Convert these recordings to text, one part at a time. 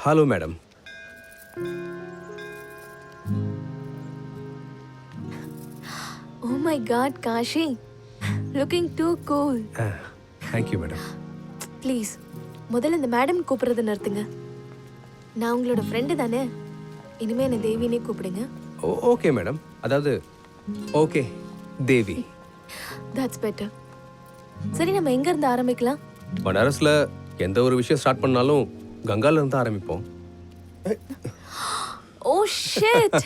Hello madam. Oh my God, Kashi. Looking too cool. Thank you madam. Please முதல்ல இந்த madam கூப்பிடுறத நிறுத்துங்க. நான் உங்களோட ஃப்ரெண்டு தானே. இனிமே என்ன தேவினே கூப்பிடுங்க. Okay madam. அதாவது ஓகே தேவி. That's better. சரி, நம்ம எங்க இருந்து ஆரம்பிக்கலாம்? பனாரஸ்ல எந்த ஒரு விஷயம் ஸ்டார்ட் பண்ணாலும் கங்கால இருந்து ஆரம்பிப்போம். Oh shit.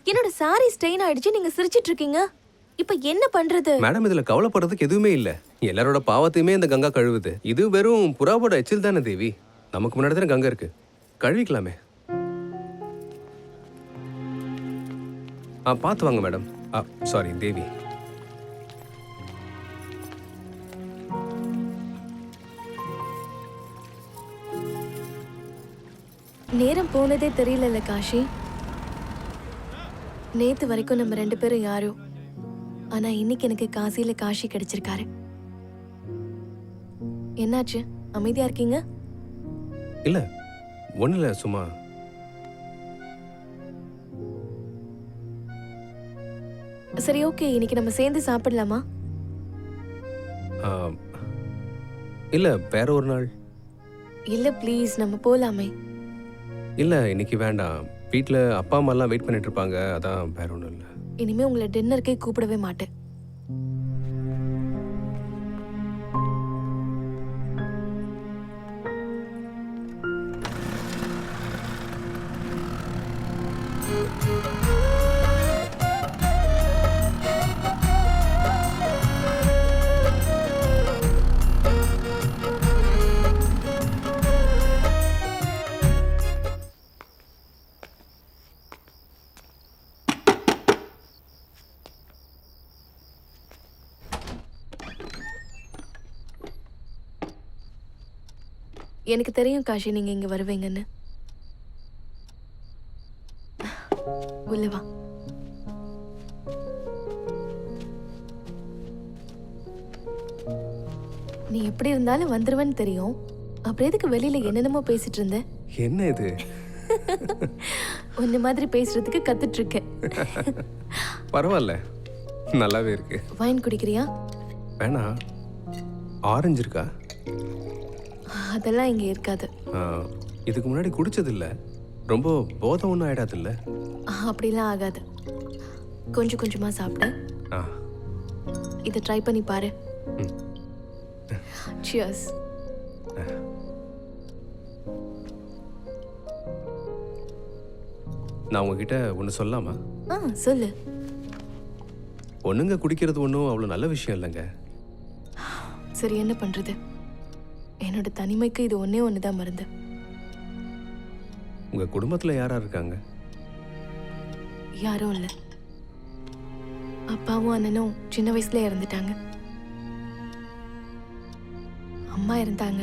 என்னோட சாரி ஸ்டெயின் ஆயிடுச்சு. நீங்க சிரிச்சிட்டு இருக்கீங்க. இப்போ என்ன பண்றது? மேடம் இதுல கவலைப்படுறதுக்கு எதுவுமே இல்ல. எல்லாரோட பாவத்தையுமே இந்த கங்கா கழுவுது. இது வெறும் புறாவோட எச்சில் தானே தேவி. நமக்கு முன்னாடி தானே கங்கா இருக்கு, கழுவிக்கலாமே. பார்த்து வாங்க மேடம். சாரி தேவி. நேரம் போனதே தெரியல காஷி. நேத்து வரைக்கும் நம்ம 2 பேரும் யாரோ, ஆனா இன்னைக்கு எனக்கு காசியில காஷி கிடைச்சிருக்காரு. என்னாச்சு, அமைதியா இருக்கீங்க? இல்ல ஒண்ணு இல்ல, சும்மா. சரி ஓகே, இன்னைக்கு நம்ம சேர்ந்து சாப்பிடலாமா? இல்ல வேற ஒரு நாள். இல்ல ப்ளீஸ், நம்ம போலாமே. இல்ல இன்னைக்கு வேண்டாம். வீட்ல அப்பா அம்மா எல்லாம் வெயிட் பண்ணிட்டு இருப்பாங்க, அதான் வேற ஒண்ணும் இல்ல. இனிமே உங்களை டின்னருக்கே கூப்பிடவே மாட்டேன். எனக்கு தெரியும் காஷி, நீங்க இங்க வருவீங்கன்னு. உள்ள வா. நீ எப்படி இருந்தாலும் வந்துருவேன்னு தெரியும். அப்புறம் எதுக்கு வெளியில என்னென்னமோ பேசிட்டு இருந்த? என்ன இது? உன்ன மாதிரி பேசுறதுக்கு கத்துட்டு இருக்கேன். பரவாயில்ல, நல்லாவே இருக்கு. வைன் குடிக்கிறியா? வேணா. ஆரஞ்சு இருக்கா? அதெல்லாம் இங்க இருக்காது. இதுக்கு முன்னாடி குடிச்சது இல்ல. ரொம்ப போதை ஒன்றும் ஆயிடாது இல்ல? அப்படிலாம் ஆகாது. கொஞ்சம் கொஞ்சமா சாப்பிடு. இதை ட்ரை பண்ணி பாரு. Cheers. நான் உங்ககிட்ட ஒன்று சொல்லலாமா? சொல்லு. பொண்ணுங்க குடிக்கிறது ஒன்றும் அவ்வளோ நல்ல விஷயம் இல்லைங்க. சரி, என்ன பண்றது? என்னோட தனிமைக்கு இது ஒன்னே ஒண்ணுதான் மருந்து. உங்க குடும்பத்துல யாரா இருக்காங்க? யாரும் இல்ல. அப்பாவும் அண்ணனும் சின்ன வயசுல இறந்துட்டாங்க. அம்மா இருந்தாங்க,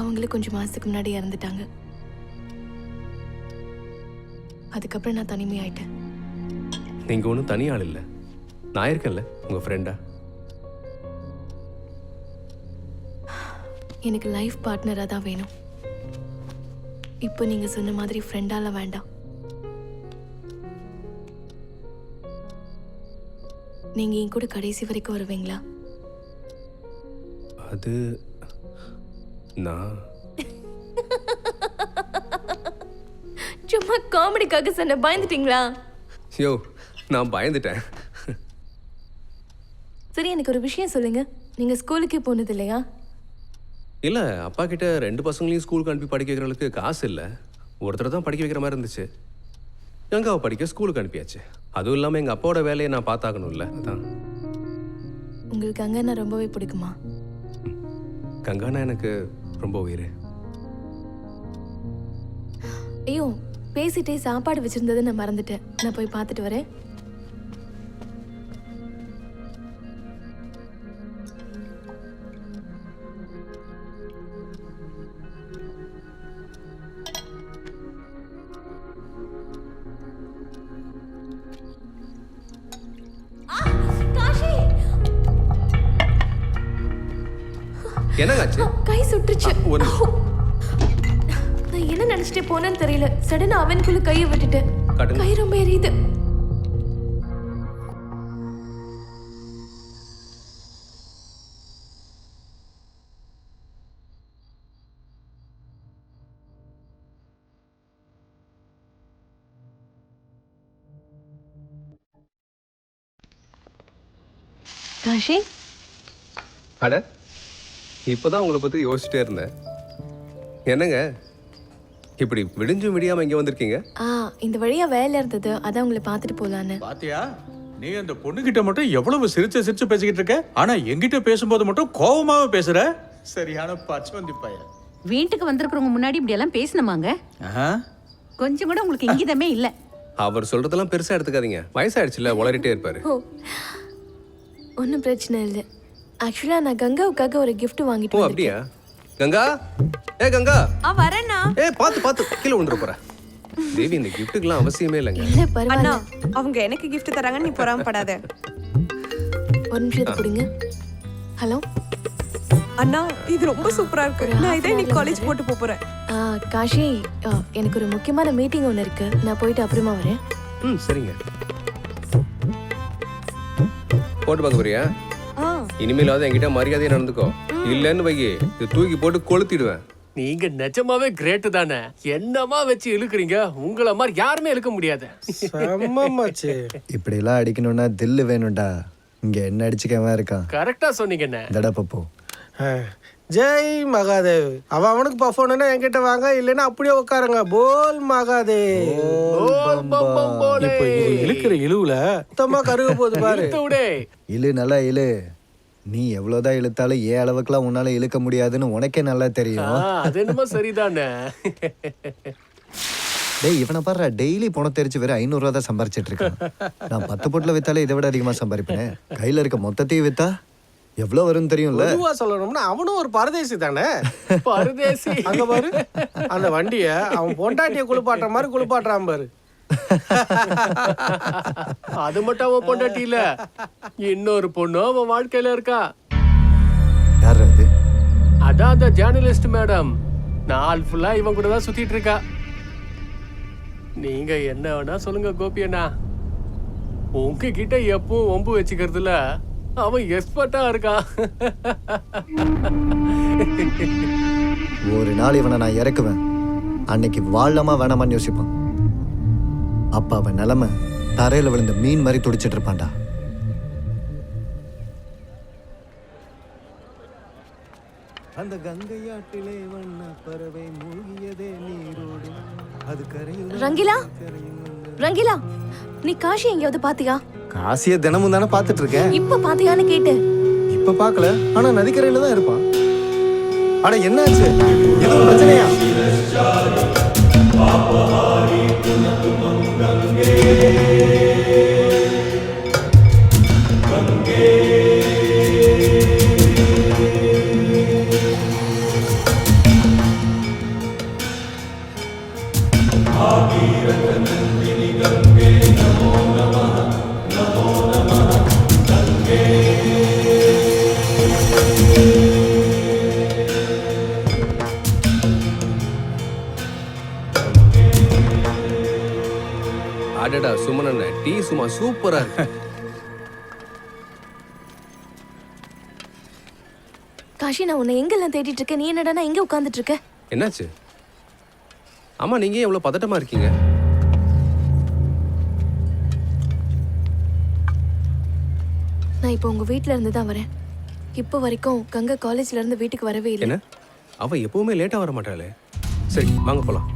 அவங்களும் கொஞ்சம் மாசத்துக்கு முன்னாடி இறந்துட்டாங்க. அதுக்கப்புறம் நான் தனிமையாயிட்டேன். நீங்க ஒன்றும் தனி ஆள் இல்லை, நான் இருக்கேன்ல உங்க ஃப்ரெண்டா. எனக்கு லைஃப் பார்ட்னரா தான் வேணும். இப்போ நீங்க சொன்ன மாதிரி ஃப்ரெண்டால வேண்டாம். நீங்க என் கூட கடைசி வரைக்கும் வருவீங்களா? அது நான் சும்மா காமெடிக்காக சொன்ன. பயந்துட்டீங்களா? யோ, நான் பயந்துட்டேன். சரி, எனக்கு ஒரு விஷயம் சொல்லுங்க. நீங்க ஸ்கூலுக்கே போனது இல்லையா? இல்ல, அப்பா கிட்ட 2 பசங்களையும் ஸ்கூலுக்கு அனுப்பி படிக்க வைக்கிறதுக்கு காசு இல்லை. ஒருத்தர் தான் படிக்க வைக்கிற மாதிரி இருந்துச்சு. கங்காவை படிக்க ஸ்கூலுக்கு அனுப்பியாச்சு. அதுவும் இல்லாமல் எங்கள் அப்பாவோட வேலையை நான் பார்த்தாகணும்ல, அதான். உங்களுக்கு கங்கானா ரொம்பவே பிடிக்குமா? கங்கானா எனக்கு ரொம்ப உயிர். ஐயோ, பேசிட்டே சாப்பாடு வச்சிருந்ததை நான் மறந்துட்டேன். நான் போய் பார்த்துட்டு வரேன். என்னங்காச்சு? கை சுட்டுச்சு. நினைச்சிட்டே போனேன்னு தெரியல, சடனா அவனுக்குள்ள கையை விட்டுட்டேன். காட்டுங்க. கை ரொம்ப எரியுது. காஷி, அட இப்போதான் உங்களை பற்றி யோசிச்சுட்டே இருந்தேன். என்னங்க இப்படி விடிஞ்சும் விடியாமல் இங்கே வந்திருக்கீங்க? இந்த வழியா வேலை இருந்தது, அதான் உங்களை பார்த்துட்டு போலான்னு. பாத்தியா, நீ அந்த பொண்ணுகிட்ட மட்டும் எவ்வளவு சிரிச்சு சிரிச்சு பேசிக்கிட்டு இருக்க, ஆனா என்கிட்ட பேசும்போது மட்டும் கோவமாவே பேசுற. சரியான பச்சவந்தி பையன். வீட்டுக்கு வந்திருக்கிறவங்க முன்னாடி இப்படி எல்லாம் பேசணுமாங்க? கொஞ்சம் கூட உங்களுக்கு இங்கிதமே இல்ல. அவர் சொல்றதெல்லாம் பெருசா எடுத்துக்காதீங்க, வயசாயிடுச்சுல, உளறிட்டே இருப்பாரு. ஓ, ஒன்றும் பிரச்சனை இல்லை. ஆக்சுவலாக நான் கங்காவுக்காக ஒரு கிஃப்ட் வாங்கிட்டு ஓ வந்திருக்கேன். அப்படியா? கங்கா, ஏ கங்கா, வரேண்ணா. ஏ பார்த்து கீழே விழுந்துற போற. தேவி, இந்த கிஃப்ட்டுக்கெல்லாம் அவசியமே இல்லைங்க. இல்லை பரவாயில்ல. அவங்க எனக்கு கிஃப்ட் தராங்கன்னு நீ பொறாமப்படாத. ஒரு நிமிஷத்தை கொடுங்க. ஹலோ அண்ணா, இது ரொம்ப சூப்பரா இருக்கு. நான் இதே நீ காலேஜ் போட்டு போறேன். காஷி, எனக்கு ஒரு முக்கியமான மீட்டிங் ஒன்று இருக்கு, நான் போயிட்டு அப்புறமா வரேன். சரிங்க. போட்டு பார்க்க போறியா? இனிமேலாவது என்கிட்ட மரியாதையா நடந்துக்கோ, இல்லன்னு வைகி இது தூக்கி போட்டு கொளுத்திடுவேன். நீங்க நிஜமாவே கிரேட் தானே. என்னமா வச்சு இழுக்குறீங்க, உங்களை மாதிரி யாருமே இழுக்க முடியாது. இப்படி எல்லாம் அடிக்கணும்னா தில்லு வேணும்டா. இங்க என்ன அடிச்சுக்கவன் இருக்கான். கரெக்டா சொன்னீங்க. தடா பப்போ. ஜெய் மகாதேவ். அவனுக்கு பஃபோனா என்கிட்ட வாங்க, இல்லைன்னா அப்படியே உட்காருங்க. போல் மகாதேவ். இப்ப இது இழுக்கிற இழுவுல மொத்தமா கருக போகுது பாரு. இழு, நல்லா இழு. நீ எவ்வளவுதான் இழுத்தாலும் ஏன் அளவுக்குலாம் உன்னால இழுக்க முடியாதுன்னு உனக்கே நல்லா தெரியும். அது என்னமோ சரிதானே. டேய், இவனை பாரு, டெய்லி பணம் தெரிச்சு வேற 500 ரூபா தான் சம்பாரிச்சிட்டு இருக்கான். நான் 10 பொட்டில் வித்தாலே இதை விட அதிகமா சம்பாதிப்பேன். கையில இருக்க மொத்தத்தையும் வித்தா எவ்வளவு வரும் தெரியும்ல. பொதுவா சொல்லணும்னா அவனும் ஒரு பரதேசி தானே. பரதேசி. அங்க பாரு, அந்த வண்டிய அவன் பொண்டாட்டிய குளிப்பாட்டுற மாதிரி குளிப்பாட்டுறான் பாரு. அது மட்டும் அவன் பொண்டாட்டி இல்ல, இன்னொரு பொண்ணு அவன் வாழ்க்கையில இருக்கா. யார் அது? அதான் அந்த ஜேர்னலிஸ்ட் மேடம். நாள் ஃபுல்லா இவன் கூட தான் சுத்திட்டு இருக்கா. நீங்க என்ன வேணா சொல்லுங்க கோபி அண்ணா, உங்ககிட்ட எப்பவும் ஒம்பு வச்சுக்கிறதுல அவன் எக்ஸ்பர்ட்டா இருக்கான். ஒரு நாள் இவனை நான் இறக்குவேன், அன்னைக்கு வாழலாமா வேணாமான்னு யோசிப்பான். அப்ப அவன் நிலைமை தரையில விழுந்த மீன் மாதிரி துடிச்சிட்டு இருப்பான்டா. அந்த கங்கையாட்டிலே வண்ண பறவை மூழ்கியதே நீரோடு, அது கரையில். ரங்கிலா, ரங்கிலா, நீ காஷி எங்கேயாவது பாத்தியா? காசிய தினமும் தானே பாத்துட்டு இருக்கேன். இப்ப பாத்தியான்னு கேட்டேன். இப்ப பாக்கல, ஆனா நதிக்கரையில தான் இருப்பான். ஆனா என்னாச்சு, எதுவும் பிரச்சனையா? அடடா சுமனண்ண, டீ சும்மா சூப்பரா இருக்கு. காஷி, நான் உன்னை எங்கெல்லாம் தேடிட்டு இருக்கேன், நீ என்னடா எங்க உட்கார்ந்துட்டு இருக்க? என்னாச்சு? ஆமா, நீங்க ஏன் இவ்வளவு பதட்டமா இருக்கீங்க? நான் இப்போ உங்க வீட்ல இருந்து தான் வரேன். இப்போ வரைக்கும் கங்கா காலேஜ்ல இருந்து வீட்டுக்கு வரவே இல்லை. என்ன, அவ எப்பவுமே லேட்டா வர மாட்டாளே. சரி வாங்க போலாம்.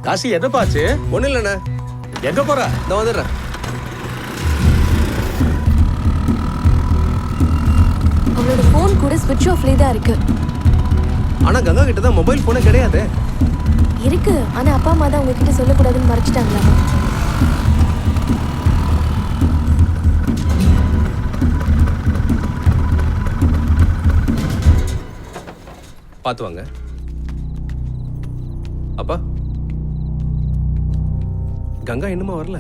காசி, எதை பாச்சு? ஒண்ணு இல்லண்ணே. எங்க போற? நான் வந்துடுறேன். அவளோட போன் கூட ஸ்விட்ச் ஆஃப்ல தான் இருக்கு. ஆனா கங்கா கிட்ட தான் மொபைல் போனே கிடையாது. இருக்கு, ஆனா அப்பா அம்மா தான் உங்ககிட்ட சொல்லக்கூடாதுன்னு மறைச்சிட்டாங்களா? பார்த்து வாங்க. அப்பா, கங்கா இன்னுமா வரல?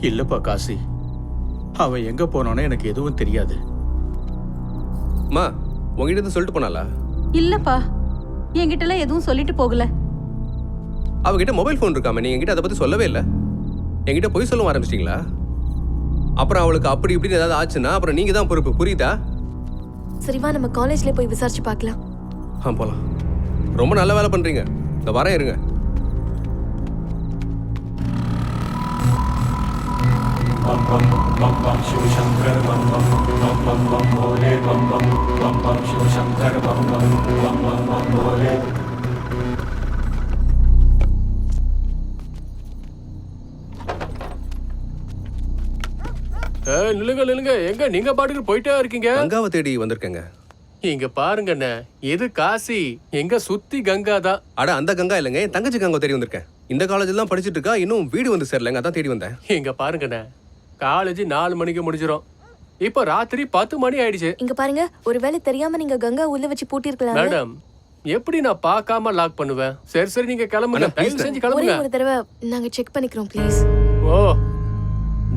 இல்லப்பா காசி, அவன் எங்க போனானோ எனக்கு எதுவும் தெரியாது. அம்மா, உங்ககிட்ட இருந்து சொல்லிட்டு போனாளா? இல்லப்பா, என்கிட்ட எல்லாம் எதுவும் சொல்லிட்டு போகல. அவகிட்ட மொபைல் ஃபோன் இருக்காம நீங்க என்கிட்ட அதை பத்தி சொல்லவே இல்லை. என்கிட்ட பொய் சொல்ல ஆரம்பிச்சிட்டீங்களா? அப்புறம் அவளுக்கு அப்படி இப்படின்னு ஏதாவது ஆச்சுன்னா அப்புறம் நீங்க தான் பொறுப்பு, புரியுதா? சரிவா, நம்ம காலேஜ்ல போய் விசாரிச்சு பார்க்கலாம். போலாம். ரொம்ப நல்ல வேலை பண்றீங்க. இந்த வரேன் இருங்க. நில்லுங்க நில்லுங்க, எங்க நீங்க பாட்டுக்கு போயிட்டே இருக்கீங்க? கங்காவை தேடி வந்திருக்கேங்க. இங்க பாருங்கண்ணே, இது காசி, எங்க சுத்தி கங்கா தான். அட அந்த கங்கா இல்லைங்க, என் தங்கச்சி கங்கா தேடி வந்திருக்கேன். இந்த காலேஜ்ல தான் படிச்சிட்டு இருக்கா, இன்னும் வீடு வந்து சேரலங்க, அதான் தேடி வந்தேன். இங்க பாருங்கண்ணே, காலேஜ் 4 மணிக்கு முடிஞ்சிடும். இப்ப ராத்திரி 10 மணி ஆயிடுச்சு. இங்க பாருங்க, ஒருவேளை தெரியாம நீங்க கங்கா உள்ள வச்சு பூட்டிருக்கலாம். மேடம், எப்படி நான் பார்க்காம லாக் பண்ணுவேன்? சரி சரி, நீங்க கிளம்புங்க, அண்ணா, please தயவு செஞ்சு ஒரே கிளம்புங்க. ஒரு தடவை நாங்க செக் பண்ணிக்கிறோம் ப்ளீஸ். ஓ,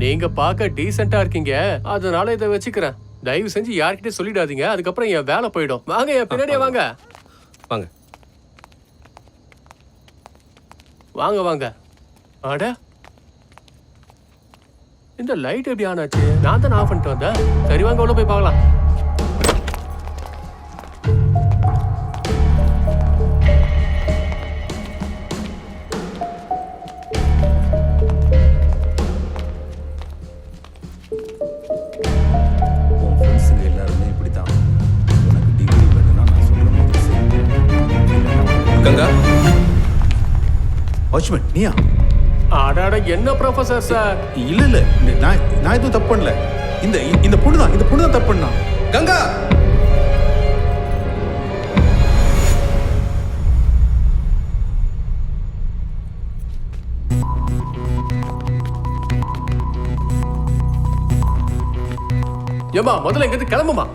நீங்க பார்க்க டீசெண்டா இருக்கீங்க, அதனால இதை வச்சுக்கிறேன். தயவு செஞ்சு யார்கிட்ட சொல்லிடாதீங்க, அதுக்கப்புறம் என் வேலை போயிடும். வாங்க, என் பின்னாடியே வாங்க. வாங்க. வாங்க வாங்க. அட, இந்த லைட் எப்படி ஆன் ஆச்சு? நான் தான் ஆஃப் பண்ணிட்டு வந்தேன். சரி வாங்க, உள்ள போய் பார்க்கலாம். உன் ஃப்ரெண்ட்ஸுங்க எல்லாருமே இப்படி தான். உனக்கு டிகிரி வேணும்னா நான் சொல்கிற மாதிரி செய். கங்கா, வாட்ச்மேன் நீயா? அடாட, என்ன ப்ரொஃபசர் சார்? இல்ல இல்ல, நான் எதுவும் தப்பு பண்ணல. இந்த பொண்ணு தான் தப்பு பண்ணா. கங்கா! ஏமா, முதல்ல இங்கிருந்து கிளம்புமா.